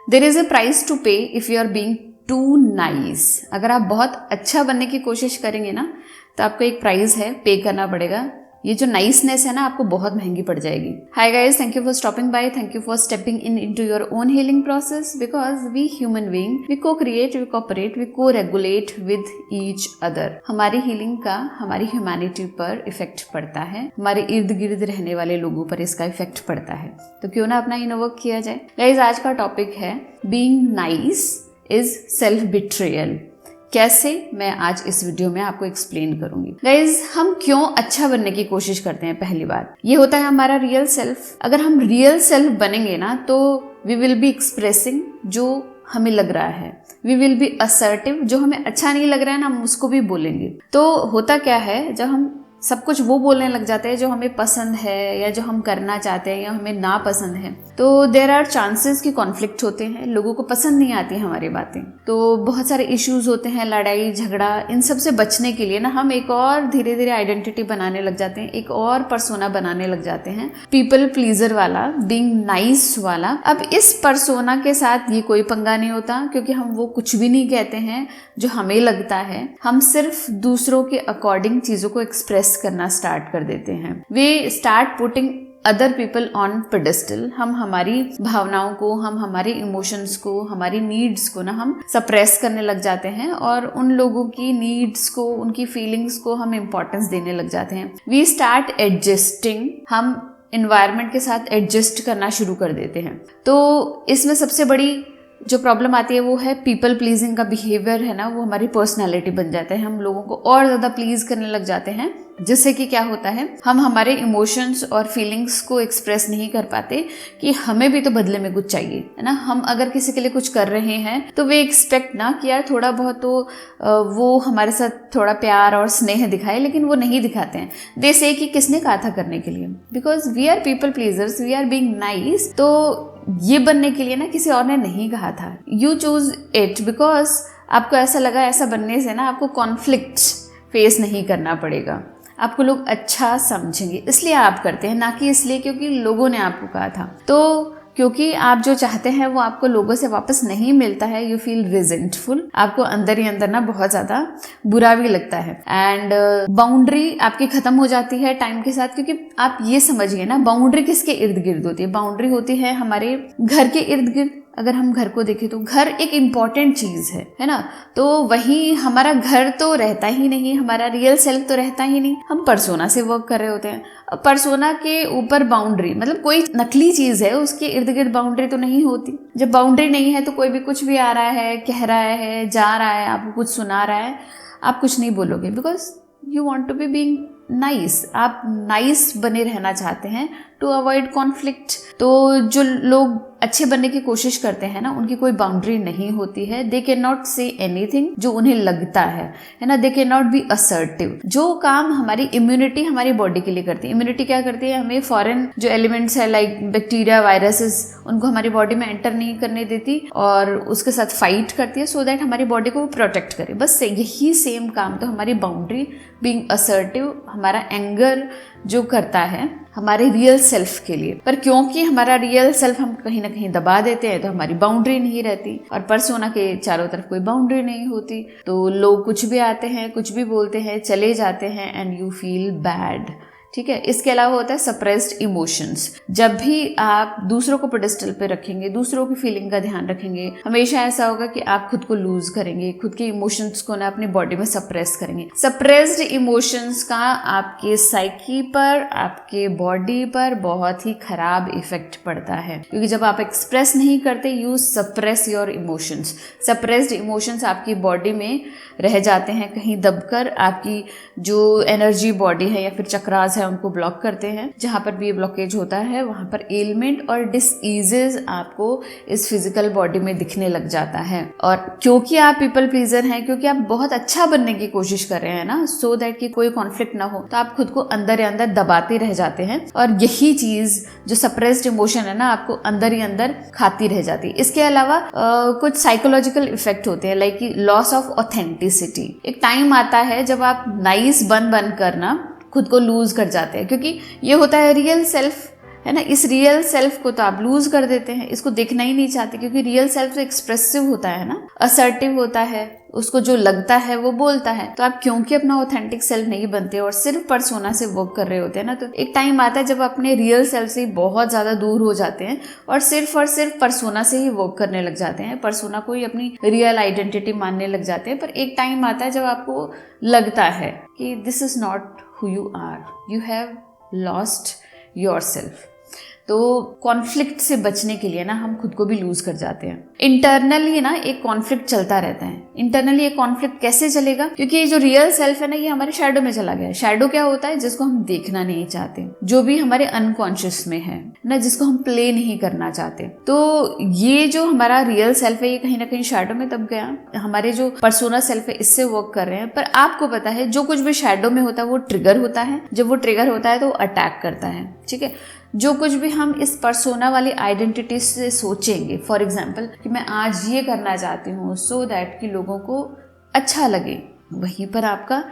There is a price to pay if you are being too nice. अगर आप बहुत अच्छा बनने की कोशिश करेंगे ना तो आपको एक प्राइस है, पे करना पड़ेगा। ये जो नाइसनेस है ना आपको बहुत महंगी पड़ जाएगी। Hi guys, thank you for stopping by, thank you for stepping in into your own healing process, because we human being we co create, we cooperate, we co regulate with each other. हमारी healing का हमारी humanity पर effect पड़ता है, हमारे इर्द गिर्द रहने वाले लोगों पर इसका इफेक्ट पड़ता है। तो क्यों ना अपना इनर वर्क किया जाए। गाइस, आज का टॉपिक है being nice is self betrayal. कैसे, मैं आज इस वीडियो में आपको एक्सप्लेन करूंगी। गाइज, हम क्यों अच्छा बनने की कोशिश करते हैं? पहली बात ये होता है हमारा रियल सेल्फ। अगर हम रियल सेल्फ बनेंगे ना तो वी विल बी एक्सप्रेसिंग जो हमें लग रहा है, वी विल बी असर्टिव, जो हमें अच्छा नहीं लग रहा है ना हम उसको भी बोलेंगे। तो होता क्या है, जब हम सब कुछ वो बोलने लग जाते हैं जो हमें पसंद है या जो हम करना चाहते हैं या हमें ना पसंद है, तो देयर आर चांसेस कि कॉन्फ्लिक्ट होते हैं, लोगों को पसंद नहीं आती हमारी बातें, तो बहुत सारे इश्यूज होते हैं, लड़ाई झगड़ा। इन सब से बचने के लिए ना हम एक और धीरे धीरे आइडेंटिटी बनाने लग जाते हैं, एक और पर्सोना बनाने लग जाते हैं, पीपल प्लीजर वाला, बीइंग नाइस वाला। अब इस पर्सोना के साथ ये कोई पंगा नहीं होता, क्योंकि हम वो कुछ भी नहीं कहते हैं जो हमें लगता है। हम सिर्फ दूसरों के अकॉर्डिंग चीजों को एक्सप्रेस करना स्टार्ट कर देते हैं। We start putting other people on pedestal. हम हमारी भावनाओं को, हम हमारे इमोशंस को, हमारी नीड्स को ना हम सप्रेस करने लग जाते हैं और उन लोगों की नीड्स को, उनकी फीलिंग्स को हम इंपॉर्टेंस देने लग जाते हैं। We start adjusting. हम एनवायरनमेंट के साथ एडजस्ट करना शुरू कर देते हैं। तो इसमें सबसे बड़ी जो प्रॉब्लम आती है वो है पीपल प्लीजिंग का बिहेवियर है ना, वो हमारी पर्सनैलिटी बन जाता है। हम लोगों को और ज़्यादा प्लीज करने लग जाते हैं, जिससे कि क्या होता है, हम हमारे इमोशंस और फीलिंग्स को एक्सप्रेस नहीं कर पाते कि हमें भी तो बदले में कुछ चाहिए, है ना। हम अगर किसी के लिए कुछ कर रहे हैं तो वे एक्सपेक्ट ना कि यार थोड़ा बहुत तो वो हमारे साथ थोड़ा प्यार और स्नेह दिखाए, लेकिन वो नहीं दिखाते हैं। दे से कि किसने कहा था करने के लिए, because we are people pleasers, we are being nice. तो ये बनने के लिए ना किसी और ने नहीं कहा था, यू चूज इट बिकॉज आपको ऐसा लगा। ऐसा बनने से ना आपको कॉन्फ्लिक्ट फेस नहीं करना पड़ेगा, आपको लोग अच्छा समझेंगे, इसलिए आप करते हैं, ना कि इसलिए क्योंकि लोगों ने आपको कहा था। तो क्योंकि आप जो चाहते हैं वो आपको लोगों से वापस नहीं मिलता है, यू फील रिजेंटफुल, आपको अंदर ही अंदर ना बहुत ज़्यादा बुरा भी लगता है। एंड बाउंड्री आपकी ख़त्म हो जाती है टाइम के साथ, क्योंकि आप ये समझिए ना, बाउंड्री किसके इर्द गिर्द होती है? बाउंड्री होती है हमारे घर के इर्द गिर्द। अगर हम घर को देखें तो घर एक इम्पॉर्टेंट चीज़ है ना। तो वहीं हमारा घर तो रहता ही नहीं, हमारा रियल सेल्फ तो रहता ही नहीं, हम पर्सोना से वर्क कर रहे होते हैं। पर्सोना के ऊपर बाउंड्री, मतलब कोई नकली चीज़ है, उसके इर्द गिर्द बाउंड्री तो नहीं होती। जब बाउंड्री नहीं है तो कोई भी कुछ भी आ रहा है, कह रहा है, जा रहा है, आपको कुछ सुना रहा है, आप कुछ नहीं बोलोगे, because you want to be being nice. आप नाइस बने रहना चाहते हैं टू अवॉइड कॉन्फ्लिक्ट। तो जो लोग अच्छे बनने की कोशिश करते हैं ना, उनकी कोई बाउंड्री नहीं होती है। They can not say anything जो उन्हें लगता है ना। They can not be assertive. जो काम हमारी इम्यूनिटी हमारी बॉडी के लिए करती है, इम्यूनिटी क्या करती है, हमें फॉरेन जो एलिमेंट्स है लाइक बैक्टीरिया, वायरसेस, उनको हमारी बॉडी में एंटर नहीं करने देती और उसके साथ फाइट करती है, सो दैट हमारी बॉडी को प्रोटेक्ट करे। बस यही सेम काम तो हमारी बाउंड्री, बीइंग असर्टिव, हमारा एंगर जो करता है हमारे रियल सेल्फ के लिए। पर क्योंकि हमारा रियल सेल्फ हम कहीं ना कहीं दबा देते हैं, तो हमारी बाउंड्री नहीं रहती, और पर्सोना के चारों तरफ कोई बाउंड्री नहीं होती, तो लोग कुछ भी आते हैं, कुछ भी बोलते हैं, चले जाते हैं, एंड यू फील बैड। ठीक है। इसके अलावा होता है सप्रेस्ड इमोशंस। जब भी आप दूसरों को पेडेस्टल पे रखेंगे, दूसरों की फीलिंग का ध्यान रखेंगे, हमेशा ऐसा होगा कि आप खुद को लूज करेंगे, खुद के इमोशंस को ना अपनी बॉडी में सप्रेस करेंगे। सप्रेस्ड इमोशंस का आपके साइकी पर, आपके बॉडी पर बहुत ही खराब इफेक्ट पड़ता है, क्योंकि जब आप एक्सप्रेस नहीं करते, you suppress your emotions. Suppressed emotions आपकी बॉडी में रह जाते हैं कहीं दबकर, आपकी जो एनर्जी बॉडी है या फिर चक्रास है उनको ब्लॉक करते हैं। जहां पर भी ये ब्लॉकेज होता है वहां पर एलिमेंट और डिसीजेज आपको इस फिजिकल बॉडी में दिखने लग जाता है। और क्योंकि आप पीपल प्लीजर हैं, क्योंकि आप बहुत अच्छा बनने की कोशिश कर रहे हैं ना, सो दैट कि कोई कॉन्फ्लिक्ट ना हो, तो आप खुद को अंदर ही अंदर दबाते रह जाते हैं, और यही चीज जो सप्रेस्ड इमोशन है ना, आपको अंदर ही अंदर खाती रह जाती है। इसके अलावा कुछ साइकोलॉजिकल इफेक्ट होते हैं, लाइक लॉस ऑफ ऑथेंटिसिटी। एक टाइम आता है जब आप नाइस बन कर ना खुद को लूज कर जाते हैं, क्योंकि ये होता है रियल सेल्फ, है ना। इस रियल सेल्फ को तो आप लूज कर देते हैं, इसको देखना ही नहीं चाहते, क्योंकि रियल सेल्फ तो एक्सप्रेसिव होता है ना, असर्टिव होता है, उसको जो लगता है वो बोलता है। तो आप क्योंकि अपना ऑथेंटिक सेल्फ नहीं बनते और सिर्फ पर्सोना से वर्क कर रहे होते हैं ना, तो एक टाइम आता है जब अपने रियल सेल्फ से बहुत ज्यादा दूर हो जाते हैं और सिर्फ पर्सोना से ही वर्क करने लग जाते हैं, पर्सोना को ही अपनी रियल आइडेंटिटी मानने लग जाते हैं। पर एक टाइम आता है जब आपको लगता है कि this is not who you are, you have lost your self. तो कॉन्फ्लिक्ट से बचने के लिए ना हम खुद को भी लूज कर जाते हैं। इंटरनली ना एक कॉन्फ्लिक्ट चलता रहता है। इंटरनली एक कॉन्फ्लिक्ट कैसे चलेगा? क्योंकि ये जो रियल सेल्फ है ना, ये हमारे शैडो में चला गया है। शैडो क्या होता है? जिसको हम देखना नहीं चाहते, जो भी हमारे अनकॉन्शियस में है ना, जिसको हम प्ले नहीं करना चाहते। तो ये जो हमारा रियल सेल्फ है, ये कहीं ना कहीं शैडो में दब गया। हमारे जो पर्सोना सेल्फ है इससे वर्क कर रहे हैं। पर आपको पता है जो कुछ भी शैडो में होता है वो ट्रिगर होता है। जब वो ट्रिगर होता है तो वो अटैक करता है, ठीक है। जो कुछ भी हम इस पर्सोना वाली आइडेंटिटी से सोचेंगे, फॉर एग्जाम्पल कि मैं आज ये करना चाहती हूँ सो दैट कि लोगों को अच्छा लगे, वहीं पर आपका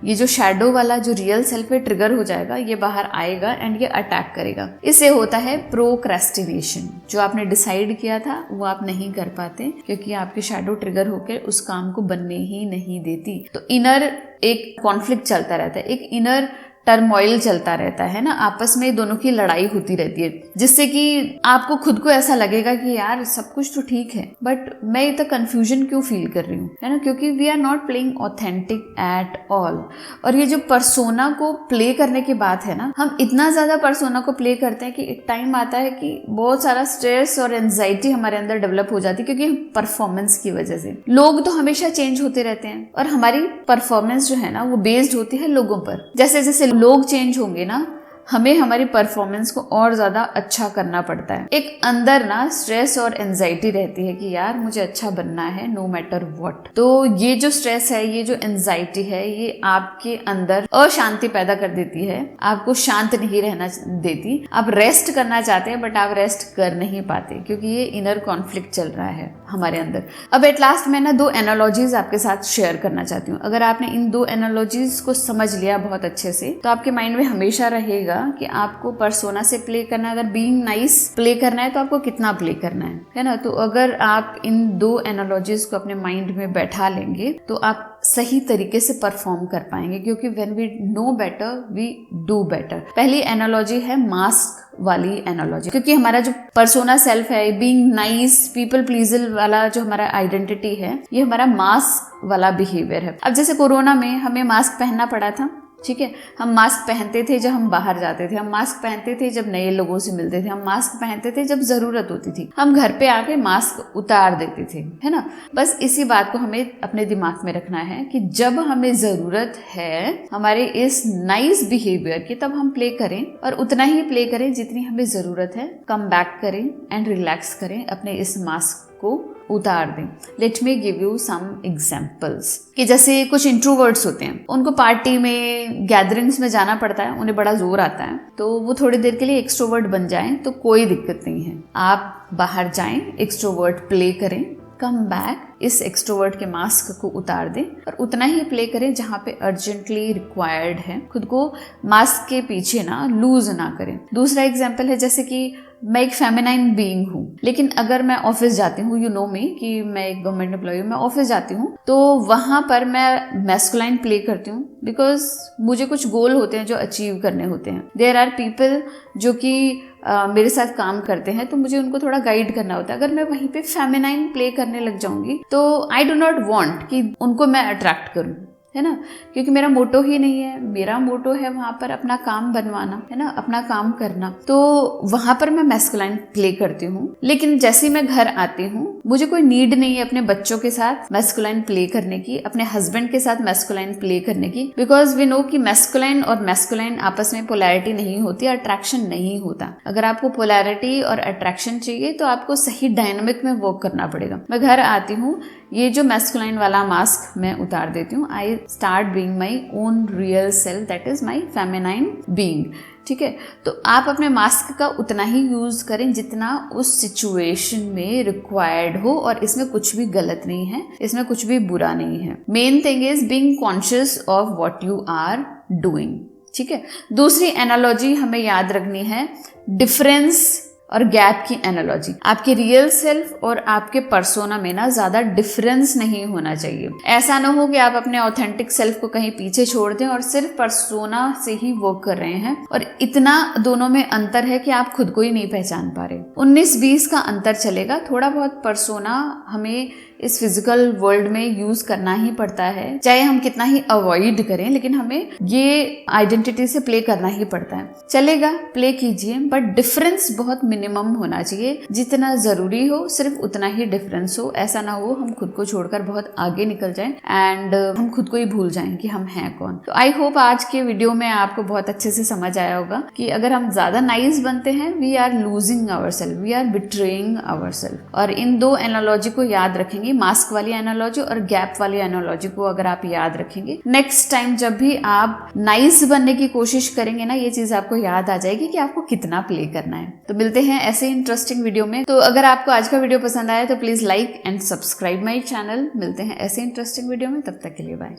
ये जो शैडो वाला जो रियल सेल्फ है ट्रिगर हो जाएगा, ये बाहर आएगा एंड ये अटैक करेगा। इससे होता है प्रोक्रेस्टिनेशन। जो आपने डिसाइड किया था वो आप नहीं कर पाते, क्योंकि आपकी शैडो ट्रिगर होकर उस काम को बनने ही नहीं देती। तो इनर एक कॉन्फ्लिक्ट चलता रहता है, एक इनर टर्मोइल चलता रहता है ना, आपस में दोनों की लड़ाई होती रहती है, जिससे कि आपको खुद को ऐसा लगेगा कि यार सब कुछ तो ठीक है, बट मैं इतना कंफ्यूजन क्यों फील कर रही हूँ, है ना, क्योंकि we are not playing authentic at all. और ये जो पर्सोना को प्ले करने की बात है ना, हम इतना ज्यादा पर्सोना को प्ले करते हैं कि एक टाइम आता है कि बहुत सारा स्ट्रेस और एंजाइटी हमारे अंदर डेवलप हो जाती है, क्योंकि परफॉर्मेंस की वजह से। लोग तो हमेशा चेंज होते रहते हैं और हमारी परफॉर्मेंस जो है ना वो बेस्ड होती है लोगों पर। जैसे जैसे लोग चेंज होंगे ना, हमें हमारी परफॉर्मेंस को और ज्यादा अच्छा करना पड़ता है। एक अंदर ना स्ट्रेस और एंजाइटी रहती है कि यार मुझे अच्छा बनना है नो मैटर व्हाट। तो ये जो स्ट्रेस है, ये जो एंजाइटी है, ये आपके अंदर अशांति पैदा कर देती है, आपको शांत नहीं रहना देती। आप रेस्ट करना चाहते हैं बट आप रेस्ट कर नहीं पाते, क्योंकि ये इनर कॉन्फ्लिक्ट चल रहा है हमारे अंदर। अब एट लास्ट मैं ना 2 एनालॉजीज आपके साथ शेयर करना चाहती हूँ। अगर आपने इन 2 एनालॉजीज को समझ लिया बहुत अच्छे से, तो आपके माइंड में हमेशा रहेगा कि आपको पर्सोना से प्ले करना है। अगर बीइंग नाइस प्ले करना है तो आपको कितना प्ले करना है ना। तो अगर आप इन 2 एनालॉजीज को अपने माइंड में बैठा लेंगे तो आप सही तरीके से परफॉर्म कर पाएंगे, क्योंकि when we know better we do better. पहली एनालॉजी है मास्क वाली एनालॉजी, क्योंकि हमारा जो पर्सोना सेल्फ है, बीइंग नाइस, पीपल प्लीजर वाला जो हमारा आइडेंटिटी है, ये हमारा मास्क वाला बिहेवियर है। अब जैसे कोरोना में हमें मास्क पहनना पड़ा था, ठीक है। हम मास्क पहनते थे जब हम बाहर जाते थे, हम मास्क पहनते थे जब नए लोगों से मिलते थे, हम मास्क पहनते थे जब जरूरत होती थी, हम घर पे आके मास्क उतार देते थे, है ना। बस इसी बात को हमें अपने दिमाग में रखना है कि जब हमें जरूरत है हमारे इस नाइस बिहेवियर की, तब हम प्ले करें और उतना ही प्ले करें जितनी हमें जरूरत है। कम बैक करें एंड रिलैक्स करें, अपने इस मास्क को उतार दें। Let me give you some examples कि जैसे कुछ इंट्रोवर्ट्स होते हैं, उनको पार्टी में, गैदरिंग्स में जाना पड़ता है, उन्हें बड़ा जोर आता है, तो वो थोड़ी देर के लिए एक्सट्रोवर्ट बन जाएं तो कोई दिक्कत नहीं है। आप बाहर जाएं, एक्सट्रोवर्ट प्ले करें, कम बैक, इस एक्सट्रोवर्ट के मास्क को उतार दें और उतना ही प्ले करें जहां पे अर्जेंटली रिक्वायर्ड है। खुद को मास्क के पीछे ना लूज ना करें। दूसरा एग्जाम्पल है, जैसे कि मैं एक फेमिनाइन बीइंग हूँ, लेकिन अगर मैं ऑफिस जाती हूँ, यू नो मी कि मैं एक गवर्नमेंट एम्प्लॉय हूँ, मैं ऑफिस जाती हूँ तो वहां पर मैं मैस्कुलाइन प्ले करती हूँ, बिकॉज मुझे कुछ गोल होते हैं जो अचीव करने होते हैं। देयर आर पीपल जो कि मेरे साथ काम करते हैं, तो मुझे उनको थोड़ा गाइड करना होता है। अगर मैं वहीं पे फेमिनाइन प्ले करने लग जाऊंगी तो आई डू नॉट वांट कि उनको मैं अट्रैक्ट करूं, है ना, क्योंकि मेरा मोटो ही नहीं है। मेरा मोटो है वहां पर अपना काम बनवाना, है ना, अपना काम करना। तो वहां पर मैं मैस्कुलाइन प्ले करती हूँ, लेकिन जैसे मैं घर आती हूँ मुझे कोई नीड नहीं है अपने बच्चों के साथ मैस्कुलाइन प्ले करने की, अपने हस्बैंड के साथ मैस्कुलाइन प्ले करने की, बिकॉज वी नो कि मैस्कुलाइन और मैस्कुलाइन आपस में पोलैरिटी नहीं होती, अट्रैक्शन नहीं होता। अगर आपको पोलैरिटी और अट्रैक्शन चाहिए तो आपको सही डायनामिक में वर्क करना पड़ेगा। मैं घर आती हूँ, ये जो मैस्कुलाइन वाला मास्क मैं उतार देती हूँ, I start being my own real self, that is my feminine being, ठीक है। तो आप अपने मास्क का उतना ही यूज करें जितना उस सिचुएशन में रिक्वायर्ड हो, और इसमें कुछ भी गलत नहीं है, इसमें कुछ भी बुरा नहीं है। Main thing is being conscious of what you are doing, ठीक है। दूसरी एनालॉजी हमें याद रखनी है डिफरेंस और गैप की एनालॉजी। आपके रियल सेल्फ और आपके पर्सोना में ना ज्यादा डिफरेंस नहीं होना चाहिए। ऐसा ना हो कि आप अपने ऑथेंटिक सेल्फ को कहीं पीछे छोड़ दें और सिर्फ पर्सोना से ही वर्क कर रहे हैं और इतना दोनों में अंतर है कि आप खुद को ही नहीं पहचान पा रहे। 19-20 का अंतर चलेगा। थोड़ा बहुत पर्सोना हमें इस फिजिकल वर्ल्ड में यूज करना ही पड़ता है, चाहे हम कितना ही अवॉइड करें, लेकिन हमें ये आइडेंटिटी से प्ले करना ही पड़ता है। चलेगा, प्ले कीजिए, बट डिफरेंस बहुत मिनिमम होना चाहिए। जितना जरूरी हो सिर्फ उतना ही डिफरेंस हो। ऐसा ना हो हम खुद को छोड़कर बहुत आगे निकल जाएं एंड हम खुद को ही भूल जाएं कि हम हैं कौन। तो आई होप आज के वीडियो में आपको बहुत अच्छे से समझ आया होगा कि अगर हम ज्यादा नाइस बनते हैं, we are losing our self, we are betraying our self. और इन दो एनालॉजी को याद रखेंगे, मास्क वाली एनालॉजी और गैप वाली एनालॉजी को अगर आप याद रखेंगे, नेक्स्ट टाइम जब भी आप नाइस बनने की कोशिश करेंगे ना, ये चीज आपको याद आ जाएगी कि आपको कितना प्ले करना है। तो मिलते हैं ऐसे इंटरेस्टिंग वीडियो में। तो अगर आपको आज का वीडियो पसंद आया तो please like and subscribe my channel. मिलते हैं ऐसे इंटरेस्टिंग वीडियो में, तब तक के लिए बाय।